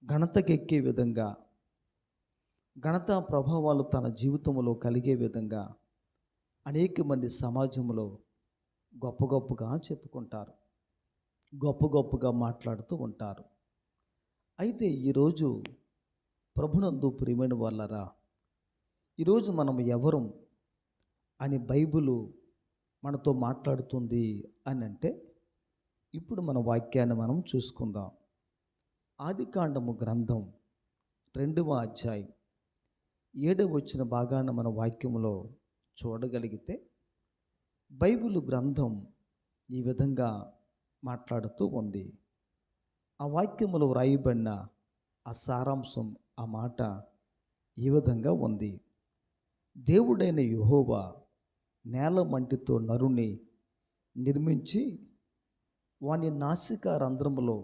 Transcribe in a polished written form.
ఘనతకెక్కే విధంగా, ఘనతా ప్రభావాలు తన జీవితంలో కలిగే విధంగా అనేక మంది సమాజంలో గొప్ప గొప్పగా చెప్పుకుంటారు. గొప్ప గొప్పగా మాట్లాడుతూ ఉంటారు. అయితే ఈరోజు ప్రభునందు ప్రియమైన వాళ్ళరా, ఈరోజు మనం ఎవరం అని బైబిలు మనతో మాట్లాడుతుంది అని అంటే, ఇప్పుడు మన వాక్యాన్ని మనం చూసుకుందాం. ఆదికాండము గ్రంథం 2వ అధ్యాయం 7వ వచన భాగాన మన వాక్యములో చూడగలిగితే, బైబిలు గ్రంథం ఈ విధంగా మాట్లాడుతూ ఉంది. ఆ వాక్యములో వ్రాయబడిన ఆ సారాంశం, ఆ మాట ఈ విధంగా ఉంది. దేవుడైన యెహోవా నేల మంటితో నరుని నిర్మించి వాని నాసికా రంధ్రములో